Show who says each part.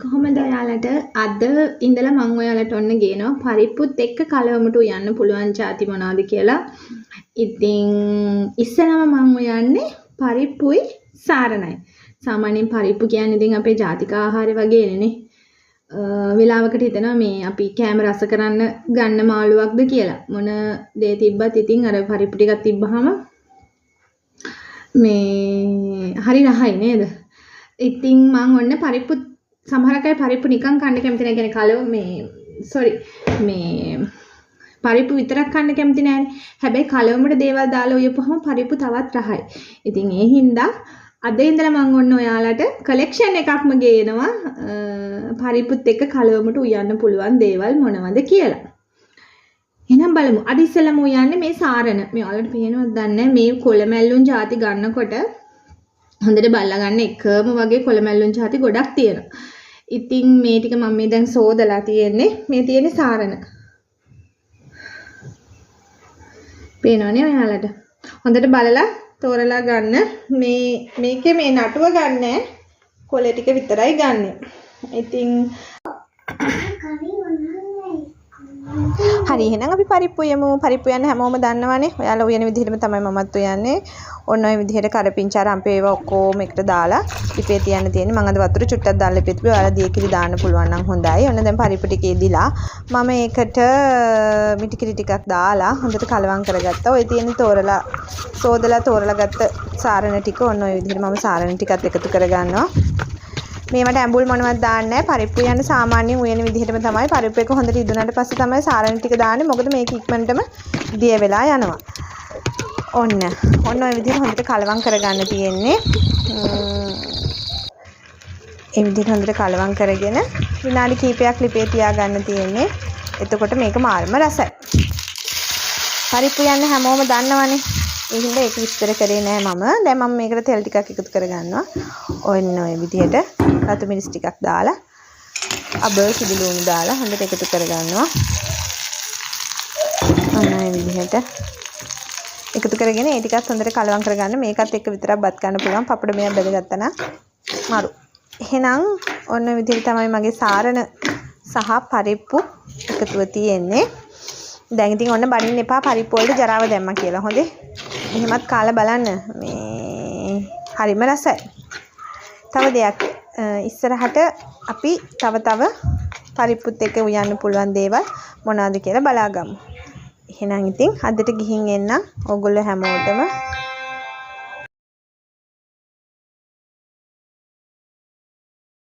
Speaker 1: කොහොමද ඔයාලට අද ඉඳලා මම ඔයාලට ඔන්න ගේනවා පරිප්පුත් එක්ක කලවමට උයන්න පුළුවන් ಜಾති මොනවාද කියලා. ඉතින් ඉස්සෙල්ලාම මම උයන්නේ පරිප්පුයි සාරණයි. සාමාන්‍යයෙන් පරිප්පු කියන්නේ ඉතින් අපේ ජාතික ආහාරය වගේනේ. වෙලාවකට හිතනවා මේ අපි කෑම රස කරන්න ගන්න මාළුවක්ද කියලා. මොන දේ තිබ්බත් ඉතින් අර පරිප්පු ටිකක් තිබ්බහම මේ හරි රහයි නේද? ඉතින් මම ඔන්න පරිප්පු සමහරක් අය පරිප්පු නිකන් කන්න කැමති නැහැ. කියන්නේ කලව මේ පරිප්පු විතරක් කන්න කැමති නැහැනේ. හැබැයි කලවමට දේවල් දාලා උයපුවම පරිප්පු තවත් රහයි. ඉතින් ඒ හින්දා අද ඉඳලා මම ඔන්න ඔයාලට කලෙක්ෂන් එකක්ම ගේනවා පරිප්පුත් එක්ක කලවමට උයන්න පුළුවන් දේවල් මොනවද කියලා. එහෙනම් බලමු. අද ඉස්සෙල්ලාම උයන්නේ මේ සාරණ. මේ ඔයාලට පේනවද දන්නේ මේ කොළමැල්ලුන් ಜಾති ගන්නකොට හොඳට බලලා ගන්න එකම වගේ කොළමැල්ලුන් ಜಾති ගොඩක් තියෙනවා. ඉතින් මේ ටික මම මේ දැන් සෝදලා තියෙන්නේ. මේ තියෙන්නේ සාරණ. පේනවනේ ඔයාලට. හොඳට බලලා තෝරලා ගන්න. මේකේ මේ නටුව ගන්න කොළ ටික විතරයි ගන්න. ඉතින් හරි එහෙනම් අපි පරිප්පු යමු. පරිප්පු යන්න හැමෝම දන්නවනේ. ඔයාලා උයන විදිහටම තමයි මමත් උයන්නේ. ඔන්න ඔය විදිහට කරපිංචා රම්පේ ඒවා ඔක්කොම එකට දාලා ලිපේ තියන්න තියෙන්නේ. මම අද වතුර චුට්ටක් දාලා ලිපේ තිබ්බේ. ඔයාලා දියකිරි දාන්න පුළුවන් නම් හොඳයි. ඔන්න දැන් පරිප්පු ටික ඉදිලා මම ඒකට මිටිකිරි ටිකක් දාලා හොඳට කලවම් කරගත්තා. ඔය තියෙන තෝරලා තෝරලා ගත්ත සාරණ ටික ඔන්න ඔය විදිහට මම සාරණ ටිකත් එකතු කරගන්නවා. මේවට ඇඹුල් මොනවත් දාන්නේ නැහැ. පරිප්පු යන සාමාන්‍යයෙන් උයන විදිහටම තමයි. පරිප්පු එක හොඳට ඉදුණාට පස්සේ තමයි සාරණ ටික දාන්නේ. මොකද මේක ඉක්මනටම දිය වෙලා යනවා. ඔන්න ඔය විදිහට හොඳට කලවම් කරගන්න තියෙන්නේ. ඒ විදිහට හොඳට කලවම් කරගෙන විනාඩි කිහිපයක් ලිපේ තියාගන්න තියෙන්නේ. එතකොට මේක මාර්ම රසයි. පරිප්පු යන්න හැමෝම දන්නවනේ. ඒ හින්දා ඒක විස්තර කරේ නෑ මම. දැන් මම මේකට තෙල් ටිකක් එකතු කරගන්නවා. ඔන්න ඔය විදිහට රතු මිරිස් ටිකක් දාලා අබ කිඩි ලුණු දාලා හොඳට එකතු කරගන්නවා. ඔන්න ඔය විදිහට එකතු කරගෙන ඒ ටිකත් හොඳට කලවම් කරගන්න. මේකත් එක්ක විතරක් බත් ගන්න පුළුවන්. පපඩ මෙයා බෙදගත්තා නම් මරු. එහෙනම් ඔන්න ඔය විදිහට තමයි මගේ සාරණ සහ පරිප්පු එකතුව තියෙන්නේ. දැන් ඉතින් ඔන්න බනින්න එපා පරිප්පු වලට ජරාව දැම්මා කියලා. හොඳේ. එහෙමත් කාලා බලන්න. මේ හරිම රසයි. තව දෙයක් ඉස්සරහට අපි තව පරිප්පුත් එක්ක උයන්න පුළුවන් දේවල් මොනවද කියලා බලාගමු. එහෙනම් ඉතින් අදට ගිහින් එන්න ඕගොල්ලෝ හැමෝටම